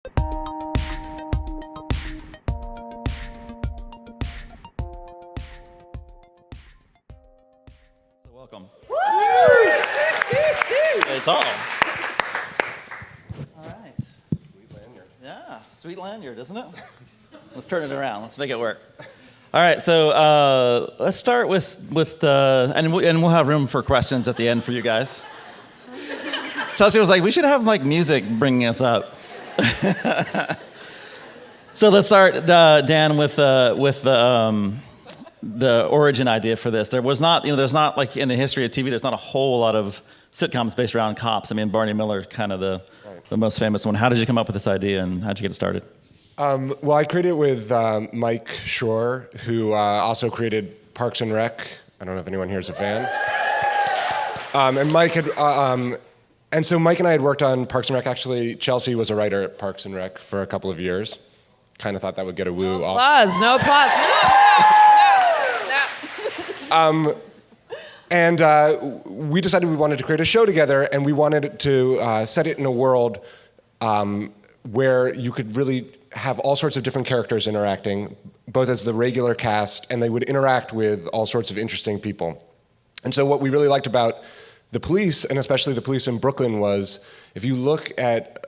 So welcome. It's all. All right. Sweet lanyard. Yeah, sweet lanyard, isn't it? Let's turn it around. Let's make it work. All right, so let's start with and we'll have room for questions at the end for you guys. Chelsea was like, we should have like music bringing us up. So let's start, Dan, with the origin idea for this. There was not, there's not like in the history of TV, there's not a whole lot of sitcoms based around cops. I mean, Barney Miller, kind of the most famous one. How did you come up with this idea, and how did you get it started? Well, I created it with Mike Shore, who also created Parks and Rec. I don't know if anyone here is a fan. And Mike had, and so Mike and I had worked on Parks and Rec. Actually, Chelsea was a writer at Parks and Rec for a couple of years. Kind of thought that would get a woo. No applause. No. And we decided we wanted to create a show together, and we wanted to set it in a world where you could really have all sorts of different characters interacting, both as the regular cast, and they would interact with all sorts of interesting people. And so what we really liked about the police, and especially the police in Brooklyn, was if you look at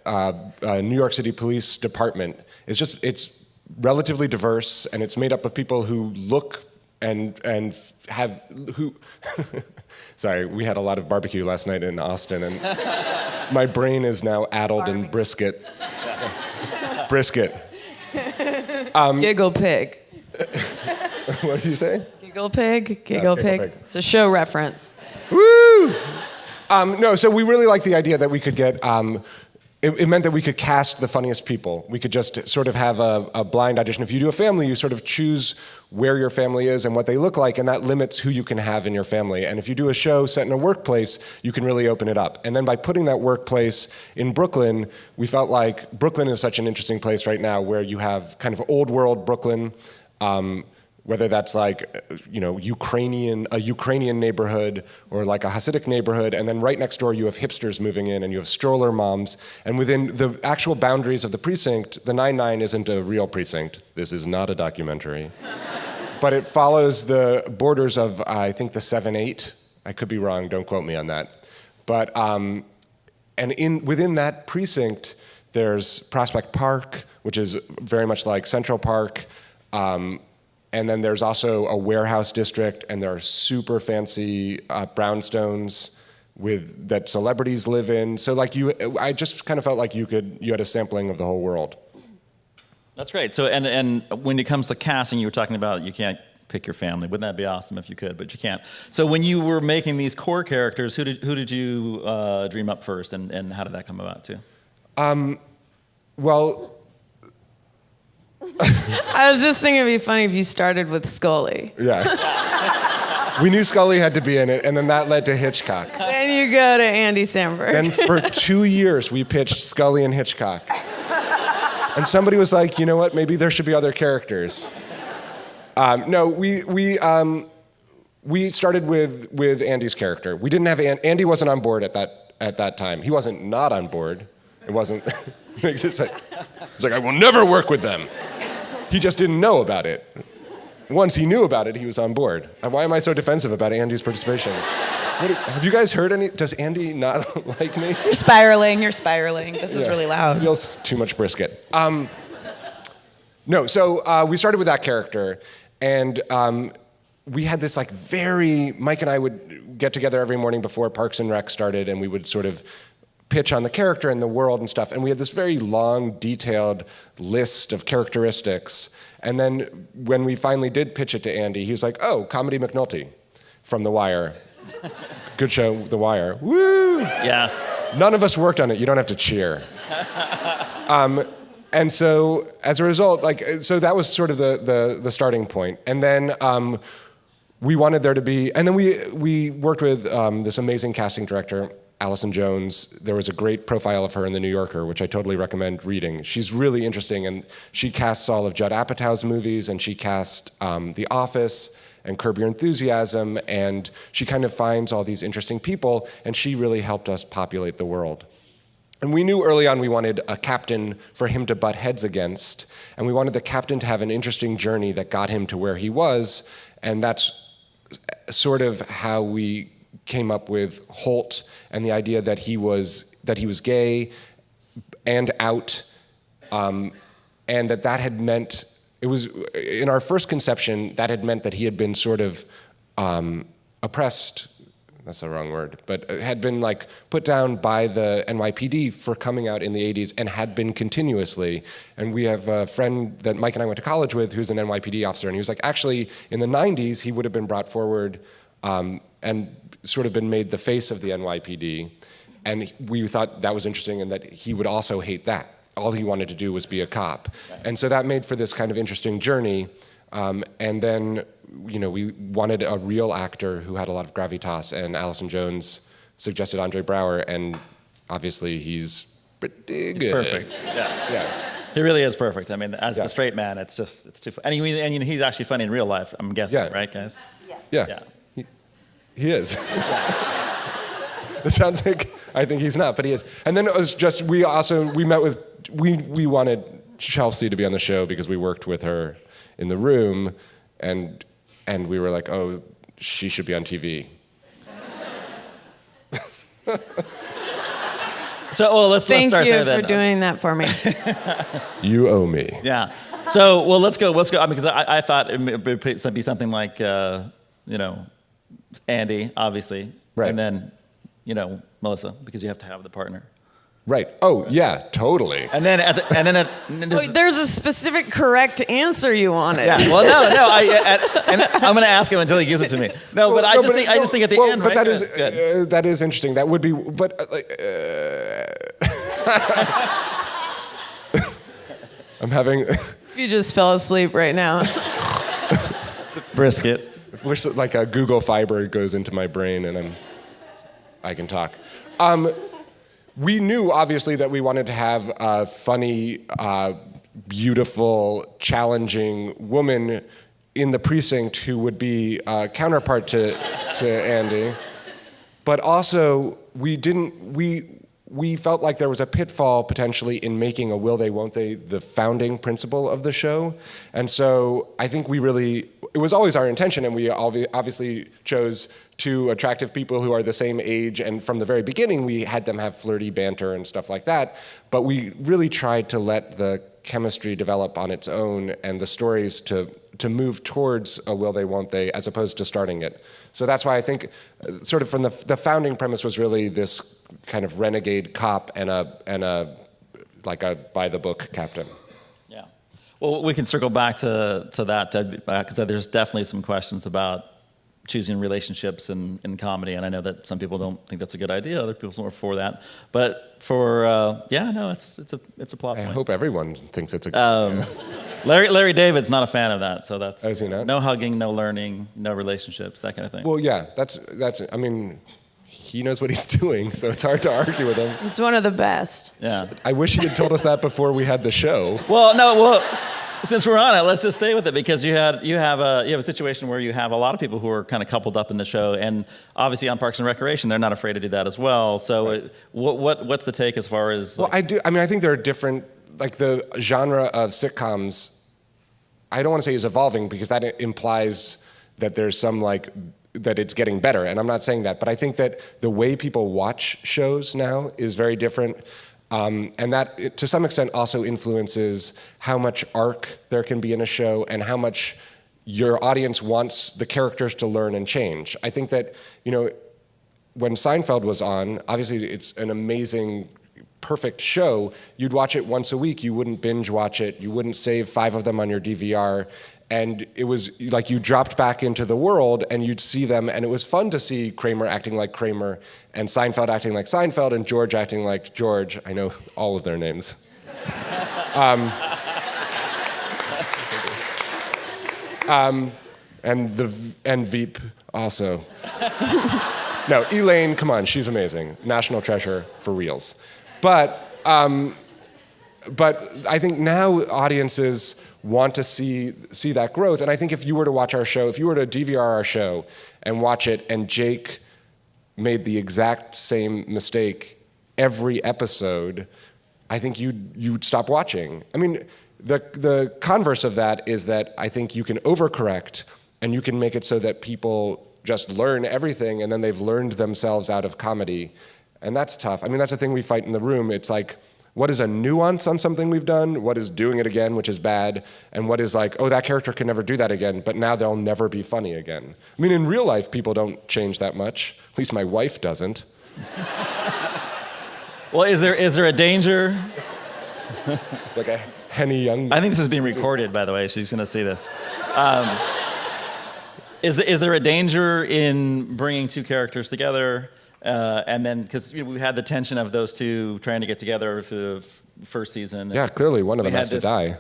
New York City Police Department, it's relatively diverse, and it's made up of people who look and have who. Sorry, we had a lot of barbecue last night in Austin, and my brain is now addled in brisket. Brisket. Giggle pig. What did you say? Giggle pig. Giggle pig. It's a show reference. Woo! No, so we really liked the idea that we could get. It meant that we could cast the funniest people. We could just sort of have a blind audition. If you do a family, you sort of choose where your family is and what they look like, and that limits who you can have in your family. And if you do a show set in a workplace, you can really open it up. And then by putting that workplace in Brooklyn, we felt like Brooklyn is such an interesting place right now, where you have kind of old world Brooklyn, whether that's like, a Ukrainian neighborhood or like a Hasidic neighborhood, and then right next door you have hipsters moving in and you have stroller moms. And within the actual boundaries of the precinct, the 9-9 isn't a real precinct. This is not a documentary. But it follows the borders of, I think, the 7-8. I could be wrong, don't quote me on that. But, and within that precinct, there's Prospect Park, which is very much like Central Park. And then there's also a warehouse district, and there are super fancy brownstones that celebrities live in. So I just kind of felt like you had a sampling of the whole world. That's great. So and when it comes to casting, you were talking about you can't pick your family. Wouldn't that be awesome if you could? But you can't. So when you were making these core characters, who did you dream up first, and how did that come about too? Well. I was just thinking it'd be funny if you started with Scully. Yeah. We knew Scully had to be in it, and then that led to Hitchcock. Then you go to Andy Samberg. And for 2 years, we pitched Scully and Hitchcock. And somebody was like, you know what, maybe there should be other characters. No, we started with Andy's character. We didn't have, Andy wasn't on board at that time. He wasn't not on board. It wasn't, it's like, I will never work with them. He just didn't know about it. Once he knew about it, he was on board. Why am I so defensive about Andy's participation? Have you guys heard any? Does Andy not like me? You're spiraling. This is really loud. Feels too much brisket. No, so we started with that character, and we had this Mike and I would get together every morning before Parks and Rec started, and we would sort of pitch on the character and the world and stuff. And we had this very long, detailed list of characteristics. And then when we finally did pitch it to Andy, he was like, oh, Comedy McNulty from The Wire. Good show, The Wire. Woo! Yes. None of us worked on it. You don't have to cheer. And so as a result, so that was sort of the starting point. And then we wanted there to be, and then we worked with this amazing casting director, Allison Jones. There was a great profile of her in The New Yorker, which I totally recommend reading. She's really interesting, and she casts all of Judd Apatow's movies, and she cast The Office and Curb Your Enthusiasm, and she kind of finds all these interesting people, and she really helped us populate the world. And we knew early on we wanted a captain for him to butt heads against, and we wanted the captain to have an interesting journey that got him to where he was, and that's sort of how we came up with Holt and the idea that he was gay and out, and that had meant, it was, in our first conception, that had meant that he had been sort of oppressed, that's the wrong word, but had been like put down by the NYPD for coming out in the 80s and had been continuously. And we have a friend that Mike and I went to college with who's an NYPD officer, and he was like, actually, in the 90s, he would have been brought forward and sort of been made the face of the NYPD. And we thought that was interesting and that he would also hate that. All he wanted to do was be a cop. And so that made for this kind of interesting journey. And then, we wanted a real actor who had a lot of gravitas, and Allison Jones suggested Andre Braugher, and obviously he's pretty good. He's perfect. Yeah. He really is perfect. I mean, as the straight man, it's too funny. And he's actually funny in real life, I'm guessing, right, guys? Yeah. He is. It sounds like I think he's not, but he is. And then it was just, we wanted Chelsea to be on the show because we worked with her in the room, and we were like, oh, she should be on TV. So, let's start there then. Thank you for doing that for me. You owe me. Yeah. So, let's go. Because I thought it would be something like, Andy, obviously. Right. And then, Melissa, because you have to have the partner. Right. Oh, yeah, totally. And then, There's a specific correct answer you wanted. Yeah. Well, no. And I'm going to ask him until he gives it to me. No, but I just think at the end. But right? that is interesting. That would be. But I'm having. If you just fell asleep right now. Brisket. Wish that like a Google Fiber goes into my brain and I can talk. We knew, obviously, that we wanted to have a funny, beautiful, challenging woman in the precinct who would be a counterpart to Andy. But also, we felt like there was a pitfall, potentially, in making a will they, won't they the founding principle of the show. And so I think it was always our intention, and we obviously chose two attractive people who are the same age, and from the very beginning we had them have flirty banter and stuff like that, but we really tried to let the chemistry develop on its own and the stories to move towards a will they, won't they, as opposed to starting it. So that's why I think sort of from the founding premise was really this kind of renegade cop and a by the book captain. Yeah. Well, we can circle back to that because there's definitely some questions about choosing relationships in comedy, and I know that some people don't think that's a good idea. Other people are for that, but it's a plot point. I hope everyone thinks it's a good idea. Larry David's not a fan of that, so that's is he not? No hugging, no learning, no relationships, that kind of thing. Well, yeah, that's. I mean, he knows what he's doing, so it's hard to argue with him. It's one of the best. Yeah. I wish he had told us that before we had the show. Well, since we're on it, let's just stay with it because you have a situation where you have a lot of people who are kind of coupled up in the show, and obviously on Parks and Recreation, they're not afraid to do that as well. So, right. What's the take as far as? Well, I do. I mean, I think there are different. Like the genre of sitcoms, I don't want to say is evolving because that implies that there's some that it's getting better, and I'm not saying that, but I think that the way people watch shows now is very different. And that, to some extent, also influences how much arc there can be in a show and how much your audience wants the characters to learn and change. I think that, when Seinfeld was on, obviously it's an amazing, perfect show. You'd watch it once a week. You wouldn't binge watch it. You wouldn't save 5 of them on your DVR. And it was like you dropped back into the world and you'd see them, and it was fun to see Kramer acting like Kramer and Seinfeld acting like Seinfeld and George acting like George. I know all of their names. And Veep also. No, Elaine, come on, she's amazing. National treasure for reals. But I think now audiences want to see that growth. And I think if you were to watch our show, if you were to DVR our show and watch it, and Jake made the exact same mistake every episode, I think you'd stop watching. I mean, the converse of that is that I think you can overcorrect and you can make it so that people just learn everything and then they've learned themselves out of comedy. And that's tough. I mean, that's the thing we fight in the room. It's like, what is a nuance on something we've done? What is doing it again, which is bad? And what is like, oh, that character can never do that again, but now they'll never be funny again. I mean, in real life, people don't change that much. At least my wife doesn't. Well, is there a danger? It's like a Henny Young. I think this is being recorded, by the way. She's going to see this. Is there a danger in bringing two characters together? And then, because we had the tension of those two trying to get together for the first season. Yeah, clearly one of them has to die.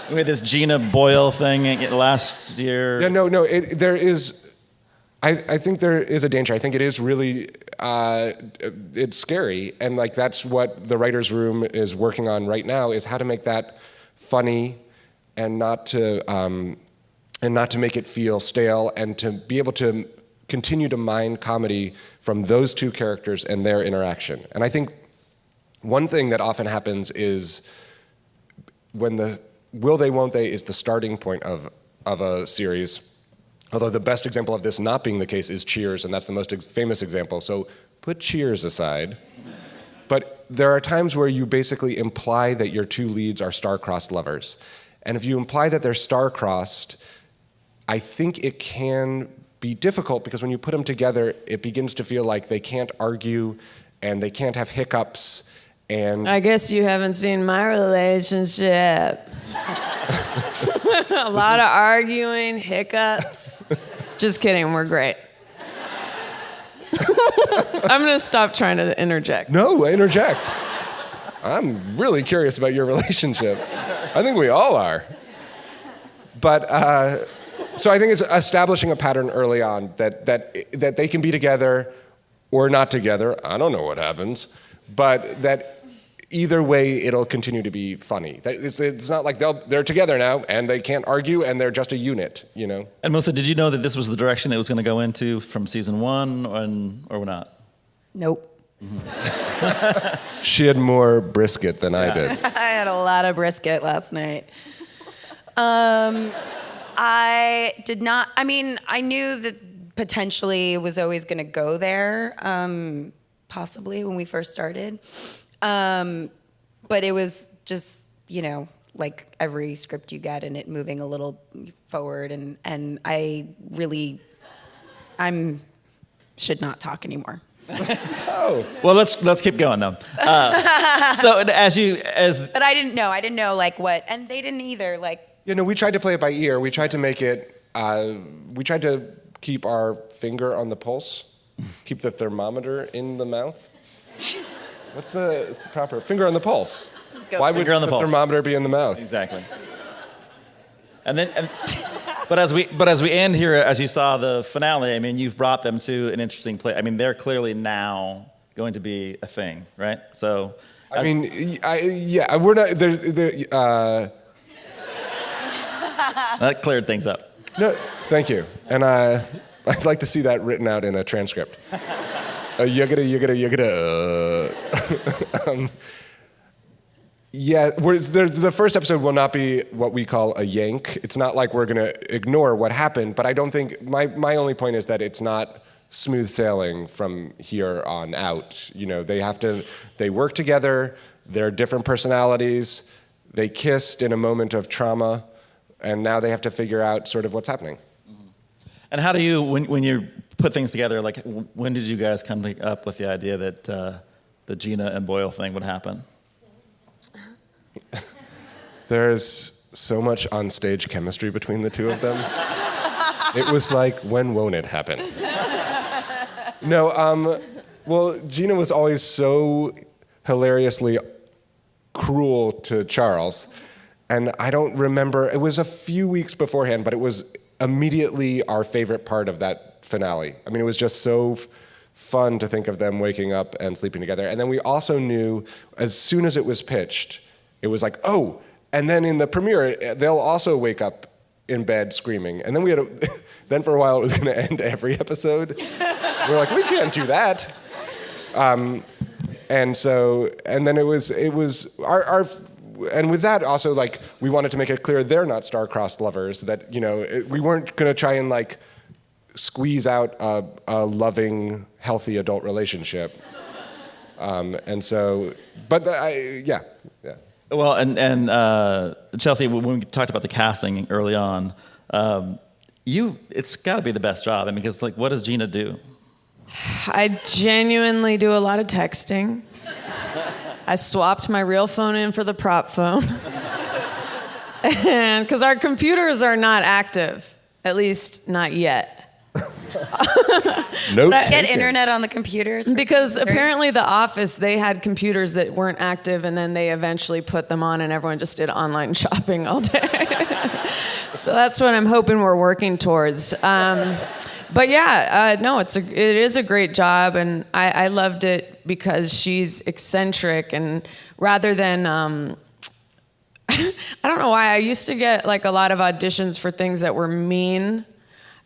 We had this Gina Boyle thing last year. Yeah, no, there is. I think there is a danger. I think it is really, it's scary, and like that's what the writers' room is working on right now, is how to make that funny, and not to make it feel stale, and to be able to continue to mine comedy from those two characters and their interaction. And I think one thing that often happens is when the will they, won't they is the starting point of a series. Although the best example of this not being the case is Cheers, and that's the most famous example. So put Cheers aside. But there are times where you basically imply that your two leads are star-crossed lovers. And if you imply that they're star-crossed, I think it can be difficult, because when you put them together, it begins to feel like they can't argue and they can't have hiccups. And I guess you haven't seen my relationship. A lot of arguing, hiccups. Just kidding, we're great. I'm going to stop trying to interject. No, interject. I'm really curious about your relationship. I think we all are. But so I think it's establishing a pattern early on that they can be together or not together. I don't know what happens, but that either way it'll continue to be funny. It's not like they're together now and they can't argue and they're just a unit, you know. And Melissa, did you know that this was the direction it was going to go into from season 1, or not? Nope. She had more brisket than I did. I had a lot of brisket last night. I did not. I mean, I knew that potentially it was always going to go there, possibly when we first started. But it was just, like every script you get and it moving a little forward. And I should not talk anymore. Oh. Well, let's keep going though. So But I didn't know like what, and they didn't either. Like, we tried to play it by ear. We tried to make it. We tried to keep our finger on the pulse, keep the thermometer in the mouth. What's the proper finger on the pulse? Why would the thermometer be in the mouth? Exactly. But as we end here, as you saw the finale, I mean, you've brought them to an interesting place. I mean, they're clearly now going to be a thing, right? So. We're not. That cleared things up. No, thank you. And I'd like to see that written out in a transcript. The first episode will not be what we call a yank. It's not like we're going to ignore what happened, but I don't think, my only point is that it's not smooth sailing from here on out. They work together, they're different personalities, they kissed in a moment of trauma, and now they have to figure out sort of what's happening. And how do you, when you put things together, like when did you guys come up with the idea that the Gina and Boyle thing would happen? There's so much on-stage chemistry between the two of them. It was like, when won't it happen? No, well, Gina was always so hilariously cruel to Charles. And I don't remember, it was a few weeks beforehand, but it was immediately our favorite part of that finale. I mean, it was just so fun to think of them waking up and sleeping together. And then we also knew, as soon as it was pitched, it was like, oh, and then in the premiere, they'll also wake up in bed screaming. And then then for a while it was gonna end every episode. We're like, we can't do that. And then it was our and with that also, like, we wanted to make it clear they're not star-crossed lovers, that, we weren't going to try and, like, squeeze out a loving, healthy adult relationship. Yeah. Well, and Chelsea, when we talked about the casting early on, it's got to be the best job. I mean, because, like, what does Gina do? I genuinely do a lot of texting. I swapped my real phone in for the prop phone. And because our computers are not active, at least not yet. Nope. Get internet on the computers. Because apparently the office, they had computers that weren't active, and then they eventually put them on, and everyone just did online shopping all day. So that's what I'm hoping we're working towards. But yeah, no, it is a great job, and I loved it because she's eccentric, and rather than I don't know why I used to get like a lot of auditions for things that were mean,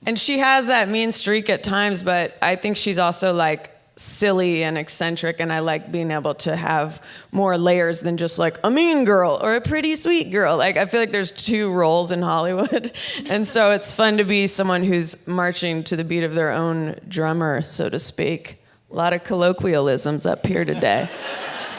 and she has that mean streak at times, but I think she's also like silly and eccentric, and I like being able to have more layers than just like a mean girl or a pretty sweet girl. Like, I feel like there's two roles in Hollywood, and so it's fun to be someone who's marching to the beat of their own drummer, so to speak. A lot of colloquialisms up here today.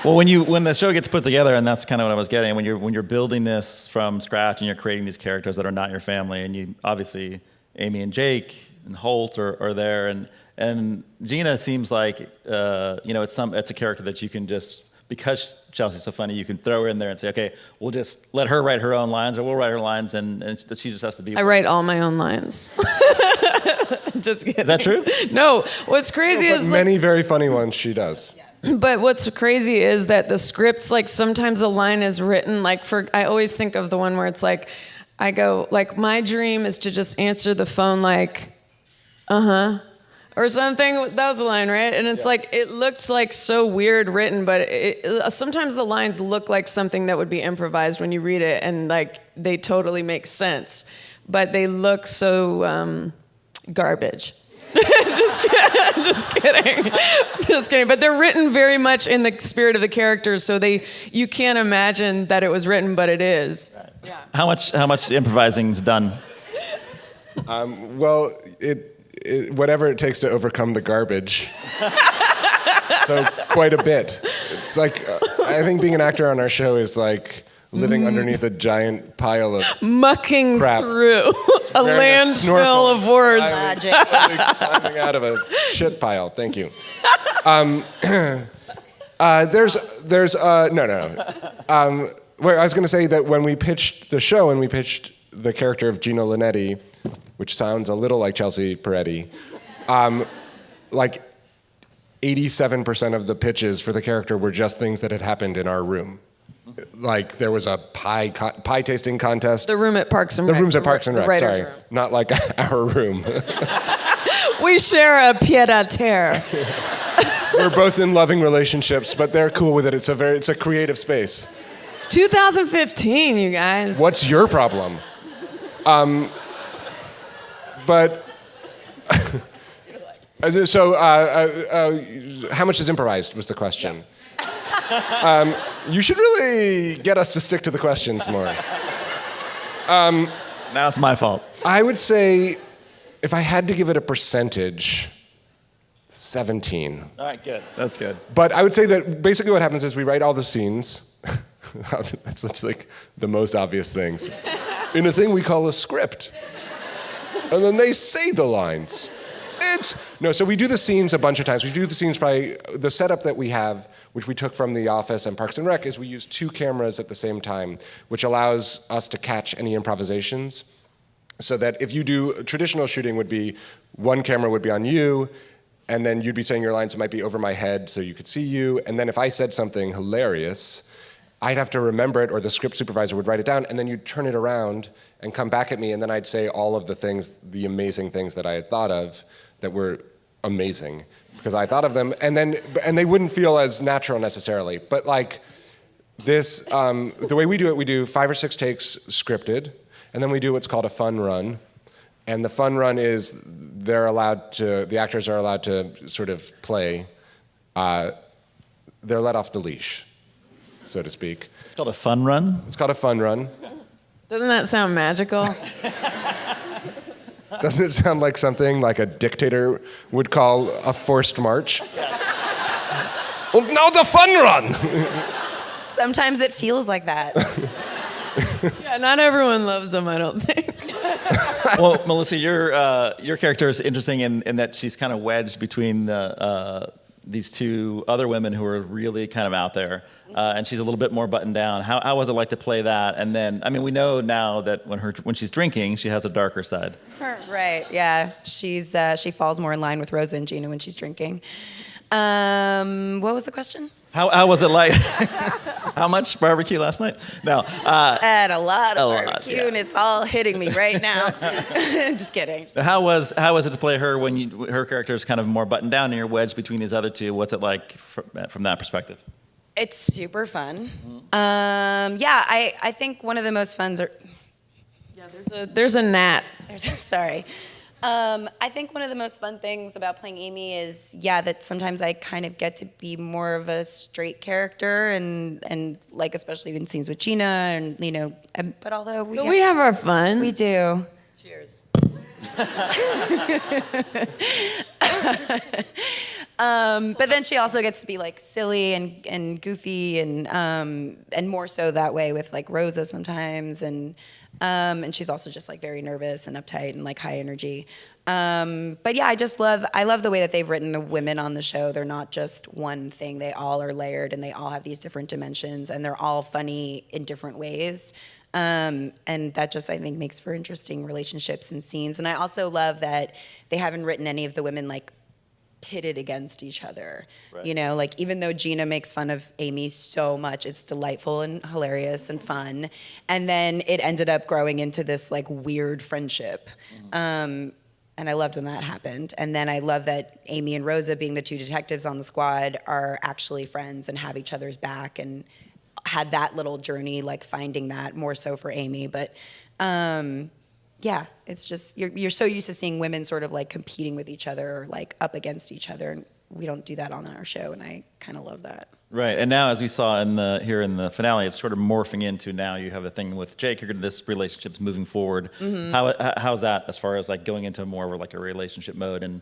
Well, when the show gets put together, and that's kind of what I was getting, when you're building this from scratch and you're creating these characters that are not your family, and you obviously Amy and Jake and Holt are there, and Gina seems like it's a character that you can just, because Chelsea's so funny, you can throw her in there and say, okay, we'll just let her write her own lines, or we'll write her lines, and she just has to be. I write all my own lines. Just kidding. Is that true? No. What's crazy is many very funny ones she does. But what's crazy is that the scripts, like, sometimes a line is written, like, I always think of the one where it's like, I go, like, my dream is to just answer the phone like, or something. That was the line, right? And it's like, it looked like so weird written, but sometimes the lines look like something that would be improvised when you read it, and like they totally make sense, but they look so garbage. Just kidding. But they're written very much in the spirit of the characters, so you can't imagine that it was written, but it is. Right. Yeah. How much improvising's done? Well, whatever it takes to overcome the garbage. So quite a bit. It's like, I think being an actor on our show is like living underneath a giant pile of mucking crap. Through a landfill of words. Climbing out of a shit pile. Thank you. No. Well, I was going to say that when we pitched the show and we pitched the character of Gina Linetti, which sounds a little like Chelsea Peretti, like 87% of the pitches for the character were just things that had happened in our room. Like, there was a pie tasting contest. The room at Parks and Rec. The rooms at Parks and Rec, sorry. Room. Not like our room. We share a pied-à-terre. We're both in loving relationships, but they're cool with it. It's a creative space. It's 2015, you guys. What's your problem? But so how much is improvised was the question. You should really get us to stick to the questions more. Now it's my fault. I would say, if I had to give it a percentage, 17. All right, good. That's good. But I would say that basically what happens is we write all the scenes. That's just like the most obvious things. In a thing we call a script. And then they say the lines. So we do the scenes a bunch of times. We do the scenes probably, the setup that we have, which we took from The Office and Parks and Rec, is we use 2 cameras at the same time, which allows us to catch any improvisations. So that if you do, traditional shooting would be, one camera would be on you, and then you'd be saying your lines, it might be over my head so you could see you, and then if I said something hilarious, I'd have to remember it, or the script supervisor would write it down, and then you'd turn it around and come back at me, and then I'd say all of the things, the amazing things that I had thought of that were amazing, because I thought of them, and they wouldn't feel as natural necessarily. But like this, the way we do it, we do 5 or 6 takes scripted, and then we do what's called a fun run. And the fun run is the actors are allowed to sort of play they're let off the leash, so to speak. It's called a fun run. It's called a fun run. Doesn't that sound magical? Doesn't it sound like something like a dictator would call a forced march? Yes. Well, now the fun run! Sometimes it feels like that. Yeah, not everyone loves them, I don't think. Well, Melissa, your character is interesting in that she's kind of wedged between these two other women who are really kind of out there, and she's a little bit more buttoned down. How was it like to play that? And then, I mean, we know now that when she's drinking, she has a darker side. Right, yeah. She falls more in line with Rosa and Gina when she's drinking. What was the question? How was it like? How much barbecue last night? No. I had a lot of lot, barbecue, yeah. and it's all hitting me right now. Just kidding. So how was it to play her when her character is kind of more buttoned down and you're wedged between these other two? What's it like from that perspective? It's super fun. Yeah, I think one of the most fun are. Yeah, there's a gnat. Sorry. I think one of the most fun things about playing Amy is, that sometimes I kind of get to be more of a straight character, and like especially in scenes with Gina, and but although we have our fun. we do. Cheers. But then she also gets to be like silly and goofy and more so that way with like Rosa sometimes, and she's also just like very nervous and uptight and like high energy. But yeah, I love the way that they've written the women on the show. They're not just one thing. They all are layered, and they all have these different dimensions, and they're all funny in different ways. And that just, I think, makes for interesting relationships and scenes. And I also love that they haven't written any of the women like pitted against each other. Right. Like even though Gina makes fun of Amy so much, it's delightful and hilarious and fun. And then it ended up growing into this like weird friendship. And I loved when that happened. And then I love that Amy and Rosa, being the two detectives on the squad, are actually friends and have each other's back, and had that little journey, like finding that more so for Amy. But yeah, it's just, you're so used to seeing women sort of like competing with each other or like up against each other, and we don't do that on our show, and I kind of love that. Right, and now as we saw here in the finale, it's sort of morphing into now you have a thing with Jake. This relationship's moving forward. Mm-hmm. How's that as far as like going into more of like a relationship mode, and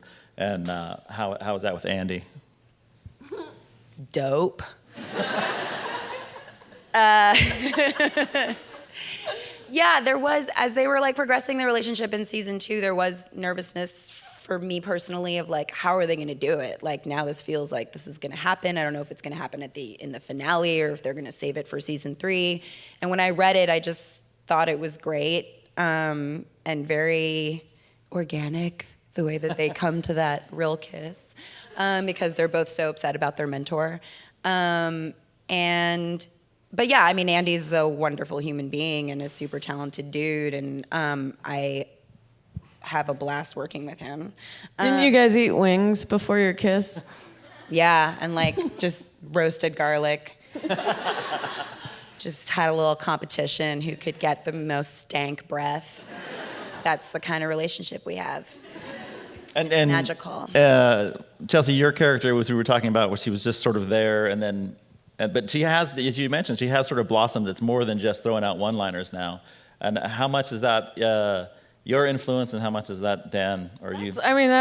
how is that with Andy? Dope. Yeah, there was, as they were like progressing the relationship in season 2, there was nervousness for me personally of like, how are they going to do it? Like now this feels like this is going to happen. I don't know if it's going to happen in the finale or if they're going to save it for season 3. And when I read it, I just thought it was great, and very organic, the way that they come to that real kiss, because they're both so upset about their mentor. But yeah, I mean, Andy's a wonderful human being and a super talented dude, and I have a blast working with him. Didn't you guys eat wings before your kiss? Yeah, and like just roasted garlic. Just had a little competition who could get the most stank breath. That's the kind of relationship we have. And magical. Chelsea, your character, we were talking about, where she was just sort of there, and then. But she has, as you mentioned, she has sort of blossomed. It's more than just throwing out one-liners now. And how much is that your influence, and how much is that Dan or you? I mean,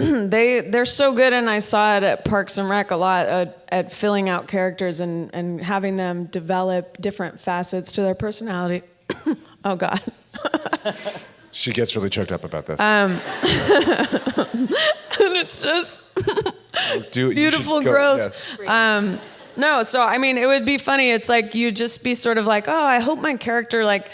they're so good, and I saw it at Parks and Rec a lot at filling out characters and having them develop different facets to their personality. Oh God. She gets really choked up about this. And it's just beautiful growth. Yes. No, so I mean, it would be funny. It's like you'd just be sort of like, oh, I hope my character like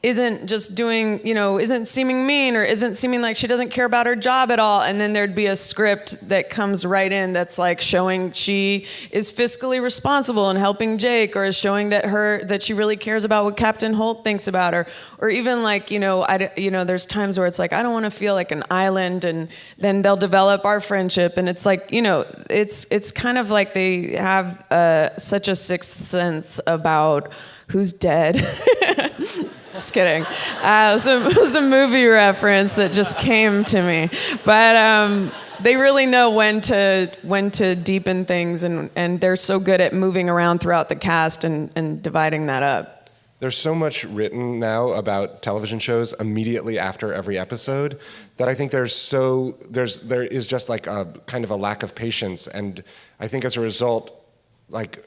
isn't just doing, isn't seeming mean or isn't seeming like she doesn't care about her job at all. And then there'd be a script that comes right in that's like showing she is fiscally responsible and helping Jake, or is showing that she really cares about what Captain Holt thinks about her, or even like there's times where it's like I don't want to feel like an island, and then they'll develop our friendship, and it's like it's kind of like they have such a sixth sense about who's dead. Just kidding. It was a movie reference that just came to me. But They really know when to deepen things, and they're so good at moving around throughout the cast and dividing that up. There's so much written now about television shows immediately after every episode that I think there is just like a kind of a lack of patience, and I think as a result, like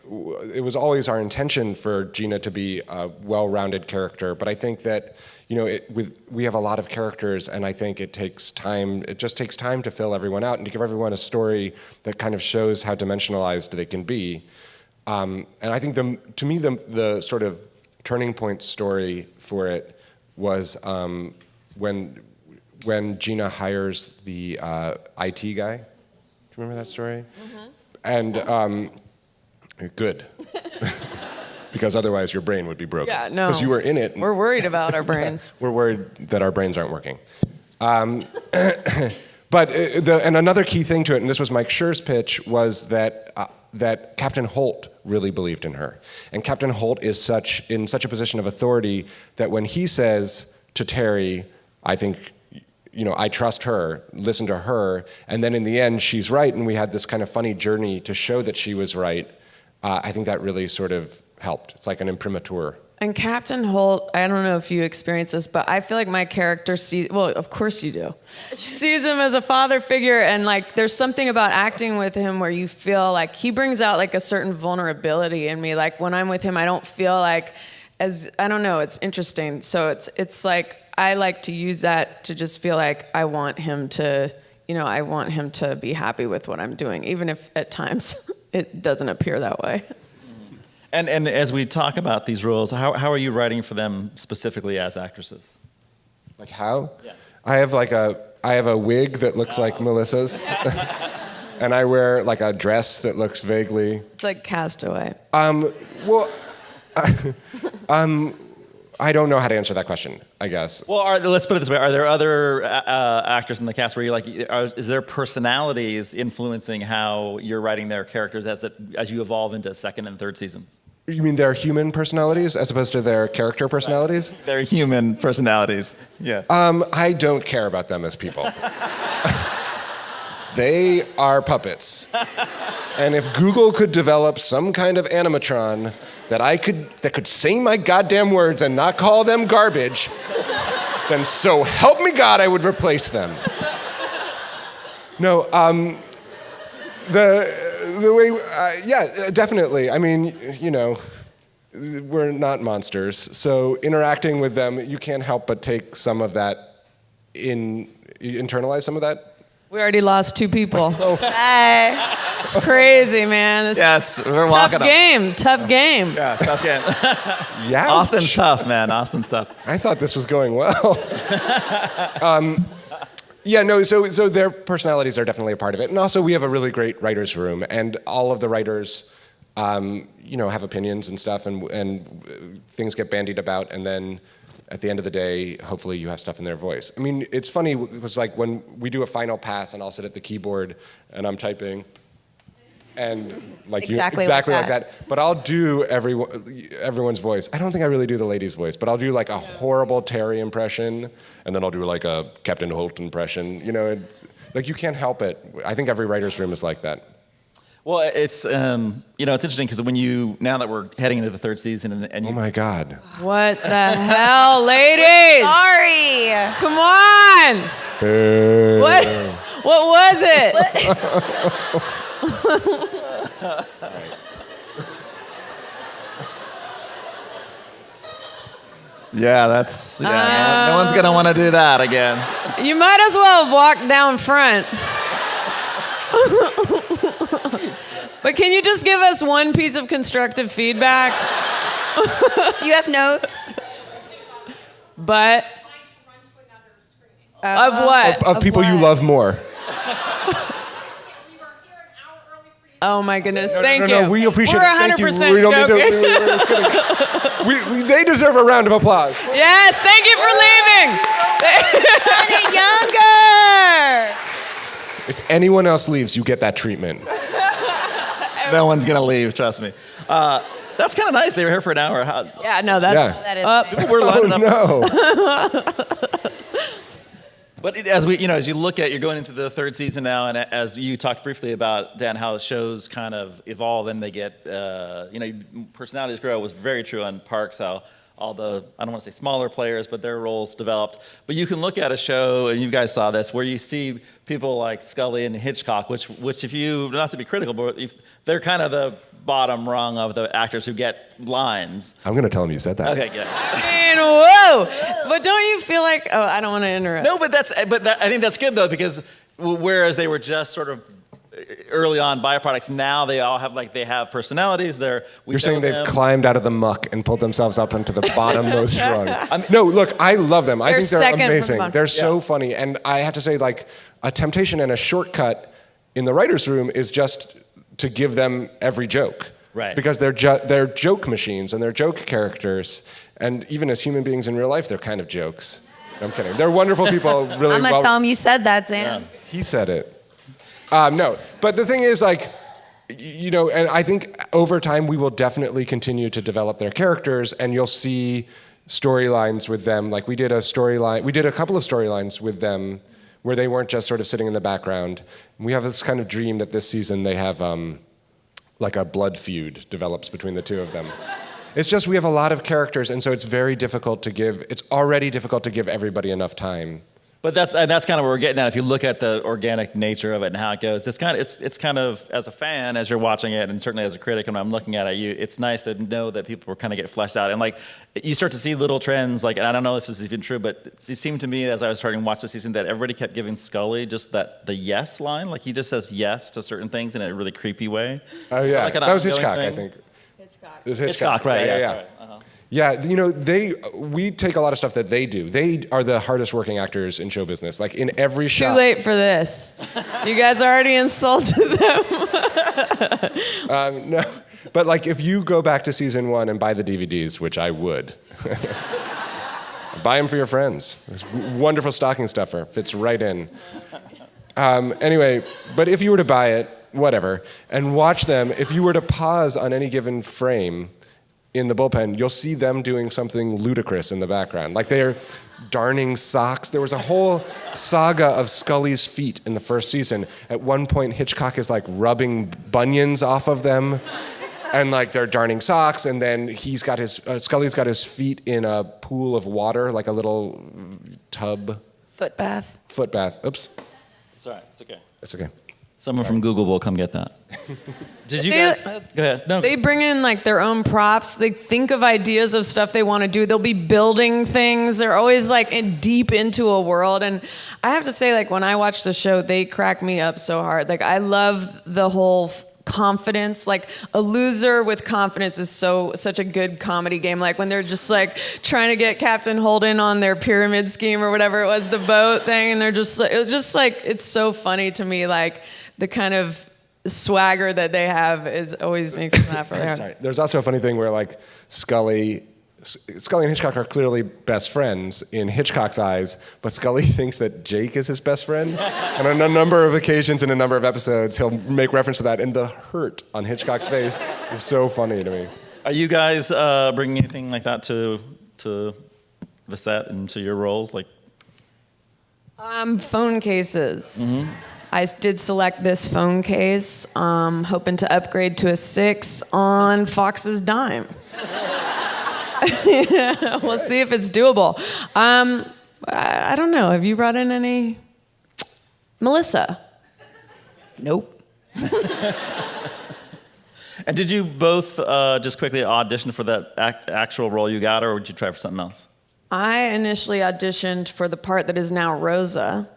it was always our intention for Gina to be a well-rounded character, but I think that we have a lot of characters, and I think it takes time. It just takes time to fill everyone out and to give everyone a story that kind of shows how dimensionalized they can be. And I think to me the sort of turning point story for it was when Gina hires the IT guy. Do you remember that story? Mm-hmm. And good. Because otherwise your brain would be broken. Yeah, no. Because you were in it. We're worried about our brains. We're worried that our brains aren't working. But another key thing to it, and this was Mike Schur's pitch, was that Captain Holt really believed in her. And Captain Holt is in such a position of authority that when he says to Terry, I think, I trust her, listen to her, and then in the end she's right, and we had this kind of funny journey to show that she was right, I think that really sort of helped. It's like an imprimatur. And Captain Holt, I don't know if you experience this, but I feel like my character well, of course you do, sees him as a father figure, and like there's something about acting with him where you feel like he brings out like a certain vulnerability in me. Like when I'm with him, I don't feel like I don't know, it's interesting. So it's like I like to use that to just feel like I want him to be happy with what I'm doing, even if at times it doesn't appear that way. And as we talk about these roles, how are you writing for them specifically as actresses? Like how? Yeah. I have a wig that looks like Melissa's. And I wear like a dress that looks vaguely. It's like Castaway. Well, I don't know how to answer that question, I guess. Well, let's put it this way. Are there other actors in the cast where you're like, is there personalities influencing how you're writing their characters as you evolve into second and third seasons? You mean their human personalities as opposed to their character personalities? Right. They're human personalities, yes. I don't care about them as people. They are puppets. And if Google could develop some kind of animatron that could say my goddamn words and not call them garbage, then so help me God, I would replace them. No, the way, yeah, definitely. I mean, we're not monsters, so interacting with them, you can't help but take some of that internalize some of that. We already lost 2 people. Oh. It's crazy, man. We're walking up. Tough game. Yeah, tough game. Yeah. Austin's tough, man. Austin's tough. I thought this was going well. Yeah, no, so their personalities are definitely a part of it. And also we have a really great writer's room, and all of the writers, have opinions and stuff, and things get bandied about, and then at the end of the day, hopefully you have stuff in their voice. I mean, it's funny, it's like when we do a final pass and I'll sit at the keyboard and I'm typing, and like exactly like that. that. But I'll do everyone's voice. I don't think I really do the lady's voice, but I'll do like a horrible Terry impression, and then I'll do like a Captain Holt impression. It's like you can't help it. I think every writer's room is like that. Well, it's it's interesting because now that we're heading into the third season, and oh my God, what the hell, ladies? Sorry. Come on. What was it? No one's gonna want to do that again. You might as well have walked down front. But can you just give us one piece of constructive feedback? Do you have notes? But of what? Of people you love more. Oh my goodness! Thank you. No, we appreciate We're it. Thank you. 100% We don't joking. need to. They deserve a round of applause. Yes, thank you for leaving. Younger. If anyone else leaves, you get that treatment. No one's gonna leave. Trust me. That's kind of nice. They were here for an hour. Yeah, no, that's Yeah. That is We're lining up. No. But as as you look at, you're going into the third season now, and as you talked briefly about, Dan, how the shows kind of evolve and they get, personalities grow, was very true on Parks, how all the, I don't want to say smaller players, but their roles developed. But you can look at a show, and you guys saw this, where you see people like Scully and Hitchcock, which if you, not to be critical, but they're kind of the bottom rung of the actors who get lines. I'm going to tell him you said that. Okay, good. I mean, whoa! But don't you feel like, oh, I don't want to interrupt. No, but I think that's good though, because whereas they were just sort of early on byproducts, now they all have personalities. You're saying they've climbed out of the muck and pulled themselves up into the bottommost rung. No, look, I love them. I think they're amazing. They're so funny. And I have to say, like, a temptation and a shortcut in the writer's room is just to give them every joke. Right. Because they're joke machines and they're joke characters. And even as human beings in real life, they're kind of jokes. I'm kidding. They're wonderful people. Really, I'm gonna tell him you said that, Sam. Yeah. He said it. No, but the thing is, like, and I think over time we will definitely continue to develop their characters, and you'll see storylines with them. Like we did a couple of storylines with them where they weren't just sort of sitting in the background. We have this kind of dream that this season they have like a blood feud develops between the two of them. It's just we have a lot of characters, and so it's already difficult to give everybody enough time. But that's kind of where we're getting at. If you look at the organic nature of it and how it goes, it's kind of as a fan, as you're watching it, and certainly as a critic, when I'm looking at it, it's nice to know that people were kind of get fleshed out, and like you start to see little trends. Like, and I don't know if this is even true, but it seemed to me as I was starting to watch the season that everybody kept giving Scully just the yes line, like he just says yes to certain things in a really creepy way. Oh yeah, like that was Hitchcock, thing. I think. It was Hitchcock, right? Yeah. Sorry. Yeah, we take a lot of stuff that they do. They are the hardest working actors in show business. Like in every shot. Too late for this. You guys already insulted them. No, but like if you go back to season 1 and buy the DVDs, which I would, buy them for your friends. It's wonderful stocking stuffer. Fits right in. Anyway, but if you were to buy it, whatever, and watch them, if you were to pause on any given frame in the bullpen, you'll see them doing something ludicrous in the background. Like they're darning socks. There was a whole saga of Scully's feet in the first season. At one point, Hitchcock is like rubbing bunions off of them, and like they're darning socks, and then Scully's got his feet in a pool of water, like a little tub. Foot bath. Oops. It's all right. It's okay. It's okay. Someone from Google will come get that. Did you guys? Go ahead. No. They bring in like their own props. They think of ideas of stuff they want to do. They'll be building things. They're always like deep into a world. And I have to say, like when I watch the show, they crack me up so hard. Like I love the whole confidence. Like a loser with confidence is such a good comedy game. Like when they're just like trying to get Captain Holden on their pyramid scheme or whatever it was, the boat thing, and they're just like it's so funny to me. Like the kind of swagger that they have always makes me laugh really hard. Sorry. There's also a funny thing where like Scully and Hitchcock are clearly best friends in Hitchcock's eyes, but Scully thinks that Jake is his best friend. And on a number of occasions in a number of episodes, he'll make reference to that, and the hurt on Hitchcock's face is so funny to me. Are you guys bringing anything like that to the set and to your roles? Like, phone cases. Mm-hmm. I did select this phone case, hoping to upgrade to a 6 on Fox's dime. Yeah, we'll see if it's doable. I don't know. Have you brought in any? Melissa? Nope. And did you both just quickly audition for that actual role you got, or would you try for something else? I initially auditioned for the part that is now Rosa.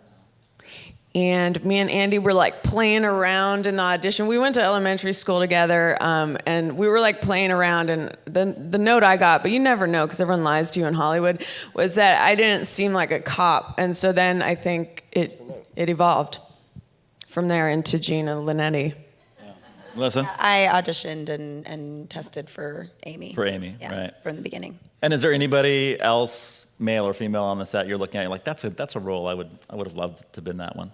And me and Andy were like playing around in the audition. We went to elementary school together, and we were like playing around. And the note I got, but you never know because everyone lies to you in Hollywood, was that I didn't seem like a cop. And so then I think it evolved from there into Gina Linetti. Yeah. Melissa? I auditioned and tested for Amy. For Amy, yeah, right. From the beginning. And is there anybody else, male or female, on the set you're looking at? You're like, that's a role I would have loved to have been that one.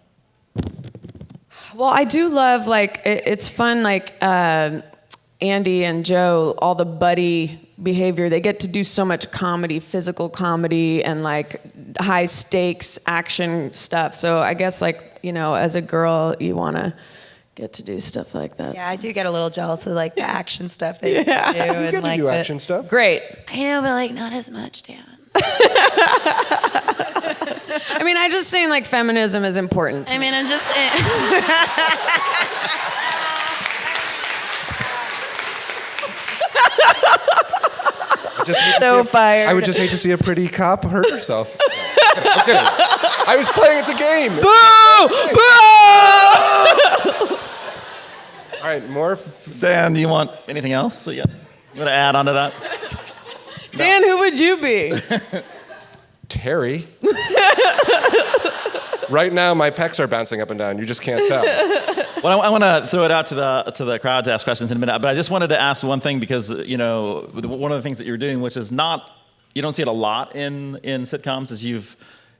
Well, I do love, like, it's fun, like, Andy and Joe, all the buddy behavior. They get to do so much comedy, physical comedy, and, like, high stakes action stuff. So I guess like, you know, as a girl, you want to get to do stuff like that. Yeah, I do get a little jealous of like the action stuff that you do. You And get to like do action stuff. Great. I know, but like not as much, Dan. I mean, I just saying like feminism is important. I mean, I'm just. So fired. I would just hate to see a pretty cop hurt herself. I'm kidding. I was playing. It's a game. Boo! Boo! All right, more. Dan, do you want anything else? You want to add on to that? Dan, who would you be? Terry. Right now, my pecs are bouncing up and down. You just can't tell. Well, I want to throw it out to the crowd to ask questions in a minute, but I just wanted to ask one thing because, you know, one of the things that you're doing, which is you don't see it a lot in sitcoms, is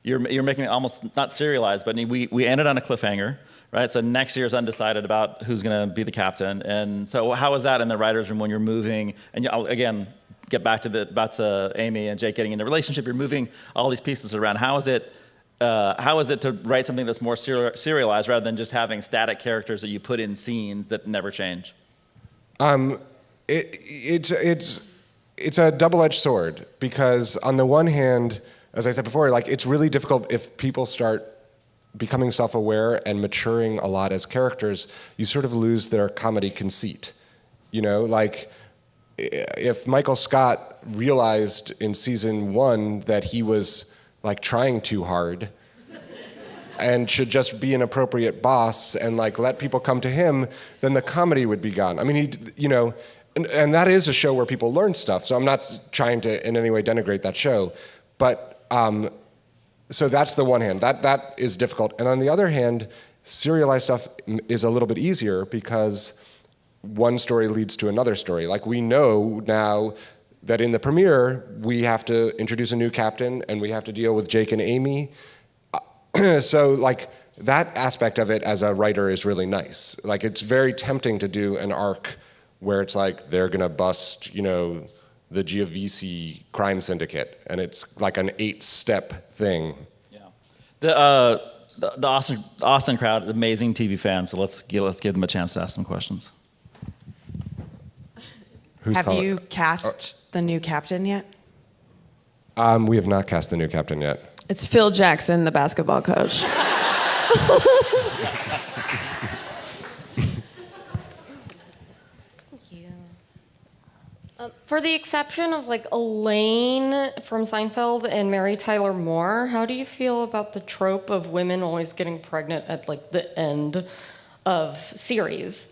you're making it almost not serialized, but we ended on a cliffhanger, right? So next year's undecided about who's going to be the captain, and so how is that in the writers' room when you're moving? And I'll, again, get back to Amy and Jake getting into a relationship. You're moving all these pieces around. How is it to write something that's more serialized rather than just having static characters that you put in scenes that never change? It's a double-edged sword because on the one hand, as I said before, like it's really difficult if people start becoming self-aware and maturing a lot as characters, you sort of lose their comedy conceit. You know, like if Michael Scott realized in season 1 that he was like trying too hard and should just be an appropriate boss and like let people come to him, then the comedy would be gone. I mean, and that is a show where people learn stuff. So I'm not trying to in any way denigrate that show, but so that's the one hand. That is difficult. And on the other hand, serialized stuff is a little bit easier because one story leads to another story. Like we know now that in the premiere, we have to introduce a new captain and we have to deal with Jake and Amy. So like that aspect of it as a writer is really nice. Like it's very tempting to do an arc where it's like they're gonna bust, you know, the Giovisi crime syndicate, and it's like an 8-step thing. Yeah. The Austin crowd, amazing TV fans. So let's give them a chance to ask some questions. Have you cast the new captain yet? We have not cast the new captain yet. It's Phil Jackson, the basketball coach. Thank you. For the exception of like Elaine from Seinfeld and Mary Tyler Moore, how do you feel about the trope of women always getting pregnant at like the end of series?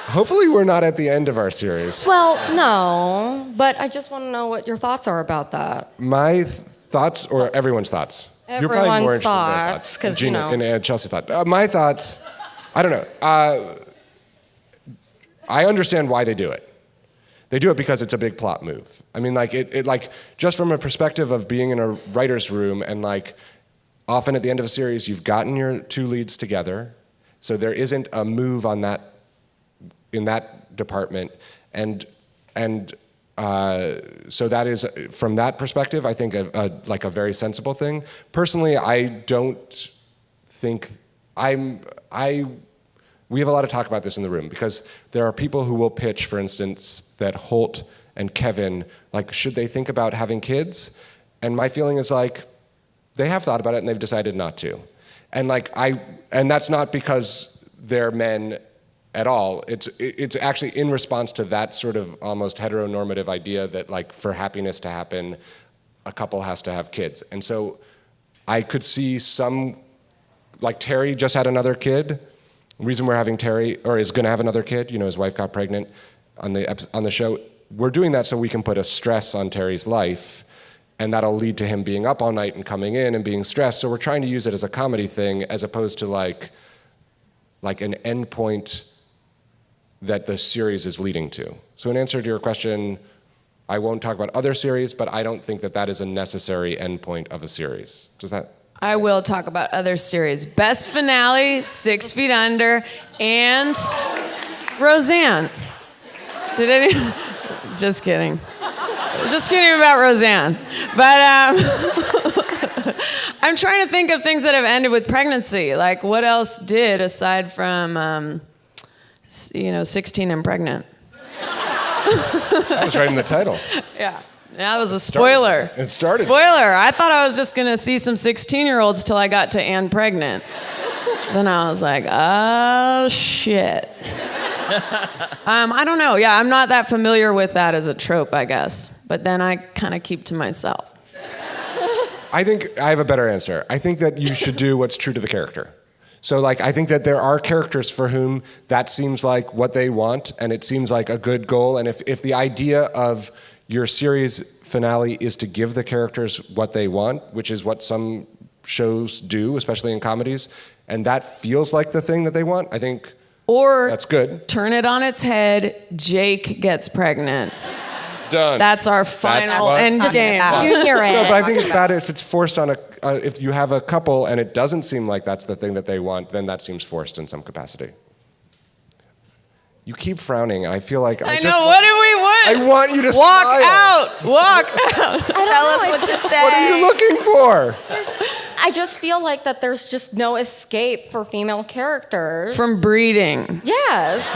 Hopefully we're not at the end of our series. Well, no, but I just want to know what your thoughts are about that. My thoughts, or everyone's thoughts? You're probably more Everyone's interested in their thoughts, 'cause, you Gina, know. and Chelsea's thoughts. My thoughts, I don't know. I understand why they do it. They do it because it's a big plot move. I mean, like, it like, just from a perspective of being in a writer's room and like, often at the end of a series, you've gotten your 2 leads together, so there isn't a move on that in that department, and so that is, from that perspective, I think like a very sensible thing. Personally, I don't think we have a lot of talk about this in the room because there are people who will pitch, for instance, that Holt and Kevin, like, should they think about having kids? And my feeling is like, they have thought about it and they've decided not to. And like and that's not because they're men at all. It's actually in response to that sort of almost heteronormative idea that like for happiness to happen, a couple has to have kids. And so I could see some, like Terry just had another kid. The reason we're having Terry, or is gonna have another kid, you know, his wife got pregnant on the show. We're doing that so we can put a stress on Terry's life, and that'll lead to him being up all night and coming in and being stressed. So we're trying to use it as a comedy thing as opposed to like an endpoint that the series is leading to. So in answer to your question, I won't talk about other series, but I don't think that that is a necessary endpoint of a series. Does that? I will talk about other series. Best finale, 6 Feet Under, and Roseanne. Did any? Just kidding. Just kidding about Roseanne. But I'm trying to think of things that have ended with pregnancy. Like, what else did aside from, 16 and pregnant? That was right in the title. Yeah. That was a spoiler. It started. Spoiler. I thought I was just going to see some 16-year-olds till I got to and pregnant. Then I was like, oh, shit. I don't know. Yeah, I'm not that familiar with that as a trope, I guess. But then I kind of keep to myself. I think I have a better answer. I think that you should do what's true to the character. So, like, I think that there are characters for whom that seems like what they want, and it seems like a good goal. And if the idea of your series finale is to give the characters what they want, which is what some shows do, especially in comedies, and that feels like the thing that they want, I think that's good. Turn it on its head, Jake gets pregnant. Done. That's our final end game. Junior No, but I think it's bad if it's forced on if you have a couple and it doesn't seem like that's the thing that they want, then that seems forced in some capacity. You keep frowning. I feel like I know. What do we want? I want you to walk smile. out. Walk out. Tell us what to say. What are you looking for? I just feel like that there's just no escape for female characters. From breeding. Yes.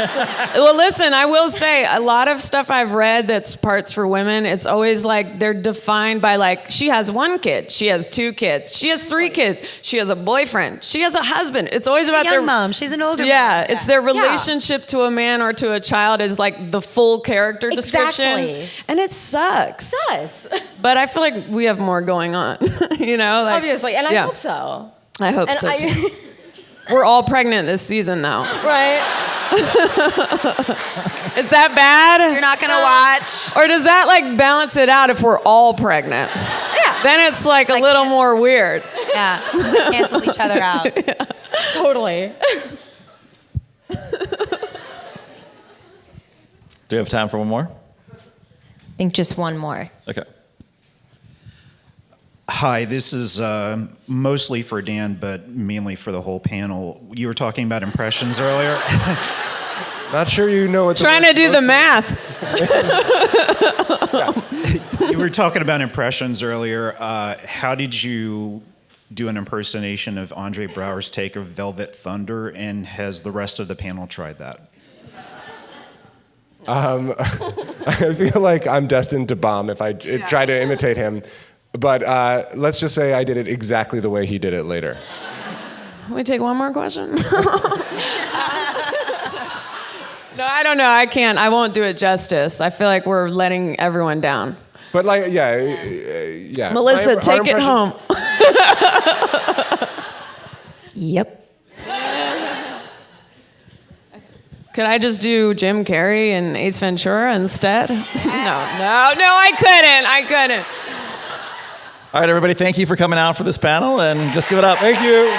Well, listen, I will say a lot of stuff I've read that's parts for women, it's always like they're defined by like, she has 1 kid, she has 2 kids, she has 3 kids, she has a boyfriend, she has a husband. It's always about Young their mom. She's an older mom. Yeah, it's their relationship to a man or to a child is like the full character description. Exactly. And it sucks. It does. But I feel like we have more going on, Like, Obviously, and I hope so. I hope And so too. We're all pregnant this season though. Right? Is that bad? You're not going to watch. Or does that like balance it out if we're all pregnant? Yeah. Then it's like a little more weird. Yeah. Cancel each other out. Totally. Do we have time for one more? I think just one more. Okay. Hi, this is mostly for Dan, but mainly for the whole panel. You were talking about impressions earlier. Not sure you know what. Trying to do the math. You were talking about impressions earlier. How did you do an impersonation of Andre Braugher's take of Velvet Thunder, and has the rest of the panel tried that? I feel like I'm destined to bomb if I try to imitate him. But let's just say I did it exactly the way he did it later. Can we take one more question? No, I don't know. I can't. I won't do it justice. I feel like we're letting everyone down. But like, yeah. Melissa, Our take it impressions- home. Yep. Could I just do Jim Carrey and Ace Ventura instead? No, I couldn't. All right, everybody, thank you for coming out for this panel, and just give it up. Thank you.